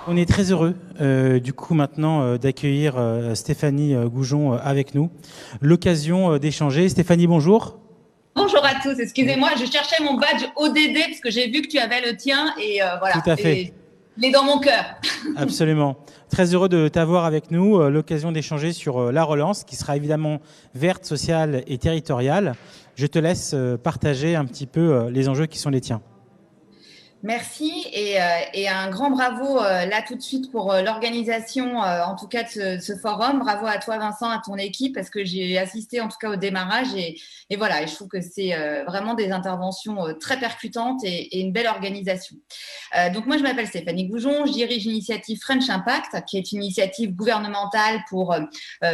On est très heureux, du coup, maintenant, d'accueillir Stéphanie Goujon avec nous. L'occasion d'échanger. Stéphanie, bonjour. Bonjour à tous, excusez-moi, je cherchais mon badge ODD parce que j'ai vu que tu avais le tien et Tout voilà, à fait, et il est dans mon cœur. absolument. Très heureux de t'avoir avec nous. L'occasion d'échanger sur la relance, qui sera évidemment verte, sociale et territoriale. Je te laisse partager un petit peu les enjeux qui sont les tiens. Merci et un grand bravo là tout de suite pour l'organisation en tout cas de ce forum. Bravo à toi Vincent, à ton équipe parce que j'ai assisté en tout cas au démarrage et voilà, et je trouve que c'est vraiment des interventions très percutantes et une belle organisation. Donc moi je m'appelle Stéphanie Goujon, je dirige l'initiative French Impact qui est une initiative gouvernementale pour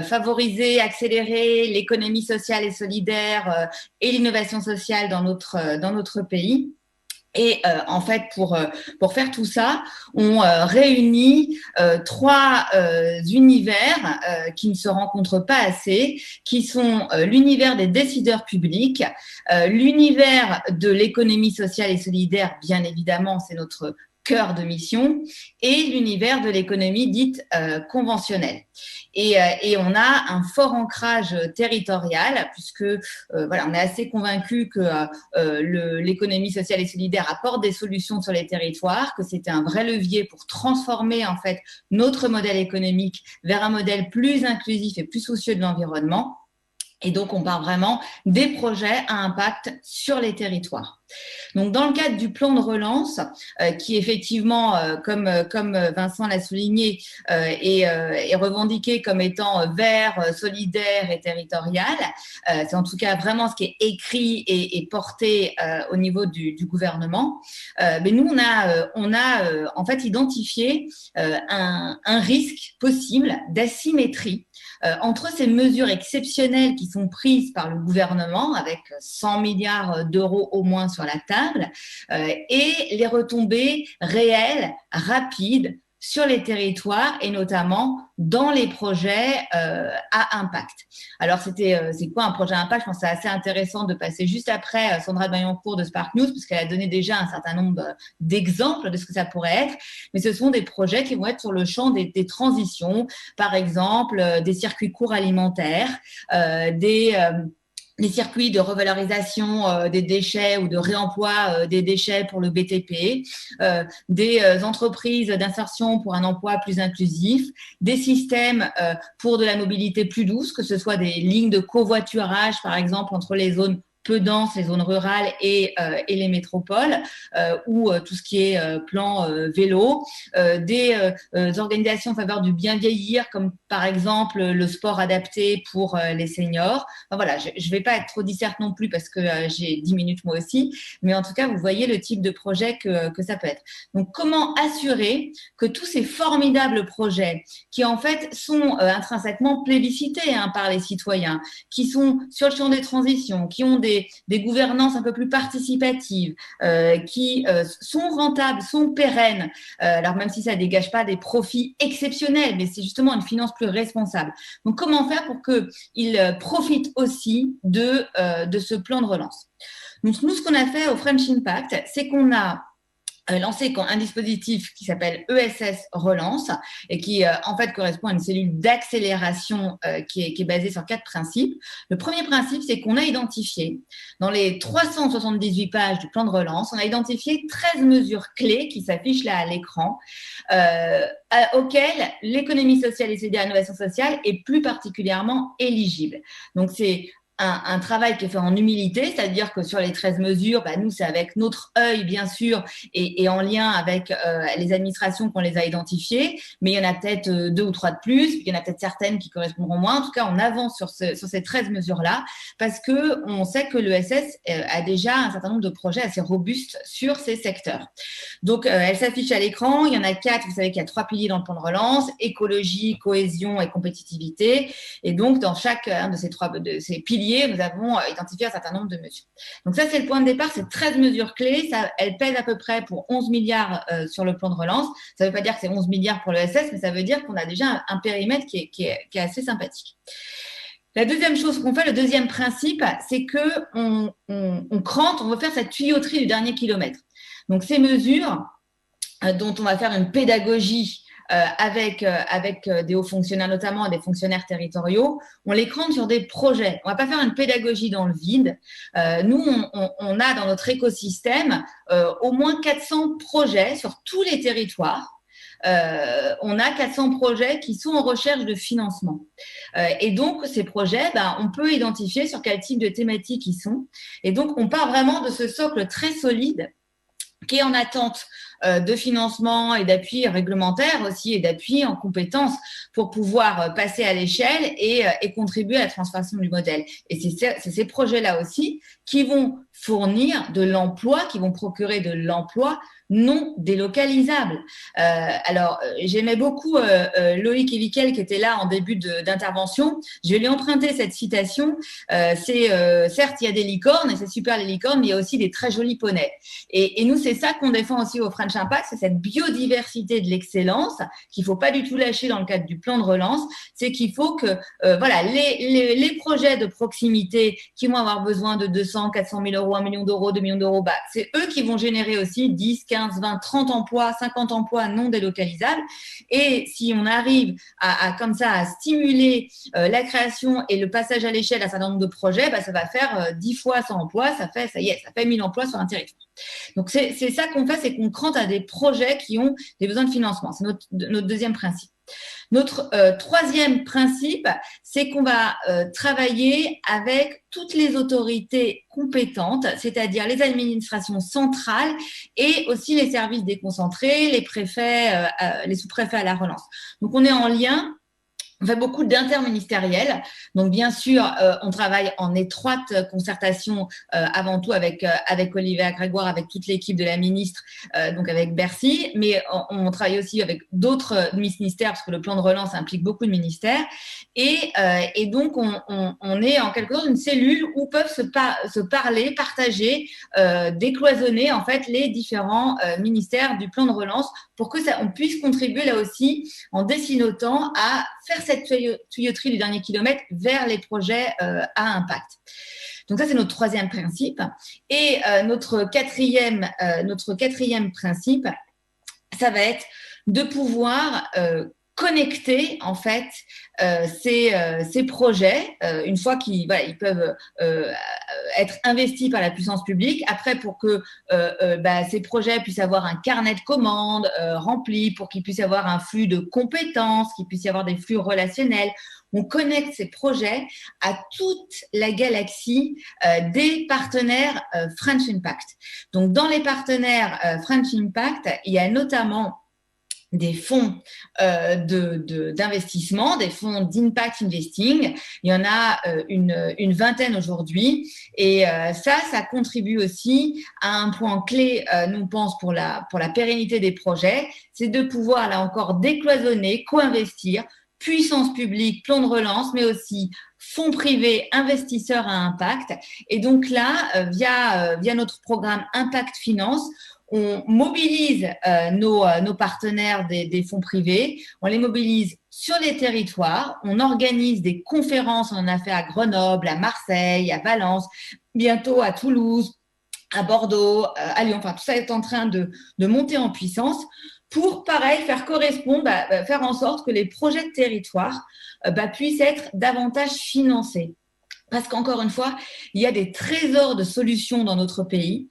favoriser, accélérer l'économie sociale et solidaire et l'innovation sociale dans notre pays. Et en fait, pour faire tout ça, on réunit trois univers qui ne se rencontrent pas assez, qui sont l'univers des décideurs publics, l'univers de l'économie sociale et solidaire, bien évidemment, c'est notre cœur de mission, et l'univers de l'économie dite conventionnelle. Et on a un fort ancrage territorial, puisque voilà, on est assez convaincu que l'économie sociale et solidaire apporte des solutions sur les territoires, que c'était un vrai levier pour transformer en fait notre modèle économique vers un modèle plus inclusif et plus soucieux de l'environnement. Et donc, on parle vraiment des projets à impact sur les territoires. Donc, dans le cadre du plan de relance, qui effectivement, comme Vincent l'a souligné, est revendiqué comme étant vert, solidaire et territorial, c'est en tout cas vraiment ce qui est écrit et porté au niveau du gouvernement. Mais nous, on a en fait identifié un risque possible d'asymétrie entre ces mesures exceptionnelles qui sont prises par le gouvernement, avec 100 milliards d'euros au moins sur la table, et les retombées réelles, rapides, sur les territoires et notamment dans les projets à impact. Alors, c'est quoi un projet à impact? Je pense que c'est assez intéressant de passer juste après Sandra Bayancourt de Spark News, parce qu'elle a donné déjà un certain nombre d'exemples de ce que ça pourrait être, mais ce sont des projets qui vont être sur le champ des transitions, par exemple des circuits courts alimentaires, des circuits de revalorisation des déchets ou de réemploi des déchets pour le BTP, des entreprises d'insertion pour un emploi plus inclusif, des systèmes pour de la mobilité plus douce, que ce soit des lignes de covoiturage, par exemple, entre les zones peu denses, les zones rurales et les métropoles, ou tout ce qui est plan vélo, des organisations en faveur du bien vieillir, comme par exemple le sport adapté pour les seniors. Enfin, voilà, je ne vais pas être trop disserte non plus parce que j'ai 10 minutes moi aussi, mais en tout cas, vous voyez le type de projet que ça peut être. Donc, comment assurer que tous ces formidables projets qui en fait sont intrinsèquement plébiscités par les citoyens, qui sont sur le champ des transitions, qui ont des gouvernances un peu plus participatives, qui sont rentables, sont pérennes, alors même si ça ne dégage pas des profits exceptionnels, mais c'est justement une finance plus responsable. Donc, comment faire pour qu'ils profitent aussi de ce plan de relance? Donc, nous, ce qu'on a fait au French Impact, c'est qu'on a lancé un dispositif qui s'appelle ESS Relance et qui en fait correspond à une cellule d'accélération qui est basée sur 4 principes. Le premier principe, c'est qu'on a identifié dans les 378 pages du plan de relance, on a identifié 13 mesures clés qui s'affichent là à l'écran, auxquelles l'économie sociale et solidaire et l'innovation sociale est plus particulièrement éligible. Donc c'est un travail qui est fait en humilité, c'est-à-dire que sur les 13 mesures, nous, c'est avec notre œil, bien sûr, et en lien avec les administrations qu'on les a identifiées, mais il y en a peut-être 2 ou 3 de plus, il y en a peut-être certaines qui correspondront moins. En tout cas, on avance sur ces 13 mesures-là, parce qu'on sait que l'ESS a déjà un certain nombre de projets assez robustes sur ces secteurs. Donc, elle s'affiche à l'écran, il y en a 4, vous savez qu'il y a 3 piliers dans le plan de relance, écologie, cohésion et compétitivité, et donc, dans chacun de ces piliers, nous avons identifié un certain nombre de mesures. Donc ça, c'est le point de départ, c'est 13 mesures clés, elles pèsent à peu près pour 11 milliards sur le plan de relance. Ça ne veut pas dire que c'est 11 milliards pour l'ESS, mais ça veut dire qu'on a déjà un périmètre qui est assez sympathique. La deuxième chose qu'on fait, le deuxième principe, c'est qu'on crante, on veut faire cette tuyauterie du dernier kilomètre. Donc ces mesures, dont on va faire une pédagogie avec des hauts fonctionnaires notamment et des fonctionnaires territoriaux, on les crante sur des projets. On ne va pas faire une pédagogie dans le vide. Nous, on a dans notre écosystème au moins 400 projets sur tous les territoires. On a 400 projets qui sont en recherche de financement. Et donc, ces projets, on peut identifier sur quel type de thématiques ils sont. Et donc, on part vraiment de ce socle très solide qui est en attente de financement et d'appui réglementaire aussi et d'appui en compétences pour pouvoir passer à l'échelle et contribuer à la transformation du modèle. Et c'est ces projets-là aussi qui vont fournir de l'emploi, qui vont procurer de l'emploi non délocalisable. Alors, j'aimais beaucoup Loïc Eviquel qui était là en début d'intervention. Je vais lui emprunter cette citation. Certes, il y a des licornes et c'est super les licornes, mais il y a aussi des très jolis poneys. Et nous, c'est ça qu'on défend aussi au French Impact, c'est cette biodiversité de l'excellence qu'il ne faut pas du tout lâcher dans le cadre du plan de relance. C'est qu'il faut que voilà, les projets de proximité qui vont avoir besoin de 200, 400 000 euros, 1 million d'euros, 2 millions d'euros, c'est eux qui vont générer aussi 10, 15, 20, 30 emplois, 50 emplois non délocalisables. Et si on arrive comme ça à stimuler la création et le passage à l'échelle à un certain nombre de projets, ça va faire 10 fois 100 emplois, ça fait 1000 emplois sur un territoire. Donc, c'est ça qu'on fait, c'est qu'on crante à des projets qui ont des besoins de financement. C'est notre deuxième principe. Notre troisième principe, c'est qu'on va travailler avec toutes les autorités compétentes, c'est-à-dire les administrations centrales et aussi les services déconcentrés, les préfets, les sous-préfets à la relance. Donc, on est en lien. On fait beaucoup d'interministériels. Donc, bien sûr, on travaille en étroite concertation avant tout avec Olivia Grégoire, avec toute l'équipe de la ministre, donc avec Bercy. Mais on travaille aussi avec d'autres ministères parce que le plan de relance implique beaucoup de ministères. Et donc, on est en quelque sorte une cellule où peuvent se parler, partager, décloisonner en fait les différents ministères du plan de relance pour que on puisse contribuer là aussi en dessinotant à faire cette tuyauterie du dernier kilomètre vers les projets à impact. Donc ça, c'est notre troisième principe. Et notre quatrième principe, ça va être de pouvoir connecter en fait ces projets une fois qu'ils peuvent être investis par la puissance publique. Après, pour que ces projets puissent avoir un carnet de commandes rempli, pour qu'il puisse y avoir un flux de compétences, qu'il puisse y avoir des flux relationnels. On connecte ces projets à toute la galaxie des partenaires French Impact. Donc, dans les partenaires French Impact, il y a notamment des fonds d'investissement, des fonds d'impact investing. Il y en a une vingtaine aujourd'hui. Et ça contribue aussi à un point clé, nous, on pense, pour la pérennité des projets, c'est de pouvoir, là encore, décloisonner, co-investir, puissance publique, plan de relance, mais aussi fonds privés, investisseurs à impact. Et donc là, via notre programme Impact Finance, on mobilise nos partenaires des fonds privés, on les mobilise sur les territoires, on organise des conférences, on en a fait à Grenoble, à Marseille, à Valence, bientôt à Toulouse, à Bordeaux, à Lyon. Enfin, tout ça est en train de monter en puissance pour, pareil, faire correspondre, faire en sorte que les projets de territoire puissent être davantage financés. Parce qu'encore une fois, il y a des trésors de solutions dans notre pays,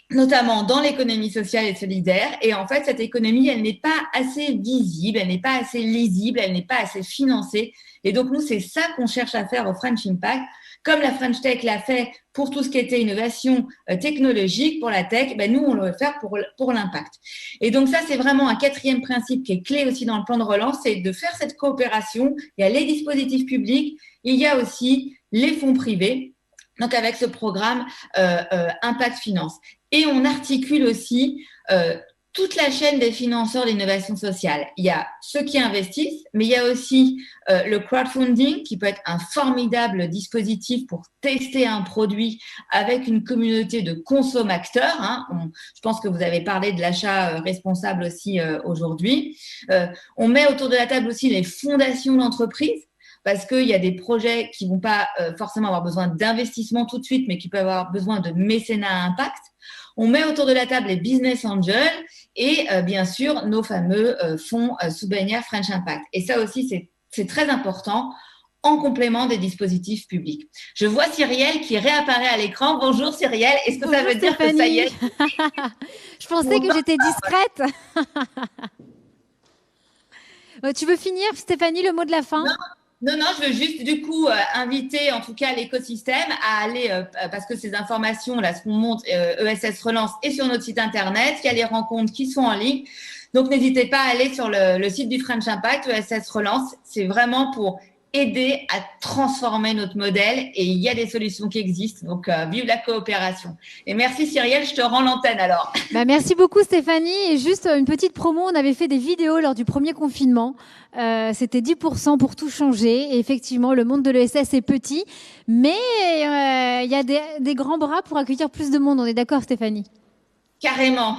notamment dans l'économie sociale et solidaire. Et en fait, cette économie, elle n'est pas assez visible, elle n'est pas assez lisible, elle n'est pas assez financée. Et donc, nous, c'est ça qu'on cherche à faire au French Impact. Comme la French Tech l'a fait pour tout ce qui était innovation technologique, pour la tech, nous, on le veut faire pour l'impact. Et donc, ça, c'est vraiment un quatrième principe qui est clé aussi dans le plan de relance, c'est de faire cette coopération. Il y a les dispositifs publics, il y a aussi les fonds privés. Donc, avec ce programme Impact Finance. Et on articule aussi toute la chaîne des financeurs d'innovation sociale. Il y a ceux qui investissent, mais il y a aussi le crowdfunding qui peut être un formidable dispositif pour tester un produit avec une communauté de consommateurs. Je pense que vous avez parlé de l'achat responsable aussi aujourd'hui. On met autour de la table aussi les fondations d'entreprises, parce qu'il y a des projets qui ne vont pas forcément avoir besoin d'investissement tout de suite, mais qui peuvent avoir besoin de mécénat à impact. On met autour de la table les business angels et bien sûr nos fameux fonds sous bannière French Impact. Et ça aussi, c'est très important en complément des dispositifs publics. Je vois Cyrielle qui réapparaît à l'écran. Bonjour Cyrielle, est-ce que Bonjour, ça veut dire que ça y est? Je pensais que j'étais discrète. Tu veux finir, Stéphanie, le mot de la fin? Non, je veux juste du coup inviter en tout cas l'écosystème à aller, parce que ces informations-là, ce qu'on montre, ESS Relance, est sur notre site internet. Il y a les rencontres qui sont en ligne. Donc, n'hésitez pas à aller sur le site du French Impact, ESS Relance. C'est vraiment pour aider à transformer notre modèle et il y a des solutions qui existent. Donc, vive la coopération. Et merci Cyrielle, je te rends l'antenne alors. Merci beaucoup Stéphanie. Et juste une petite promo, on avait fait des vidéos lors du premier confinement. C'était 10% pour tout changer. Et effectivement, le monde de l'ESS est petit, mais il y a des grands bras pour accueillir plus de monde. On est d'accord Stéphanie? Carrément.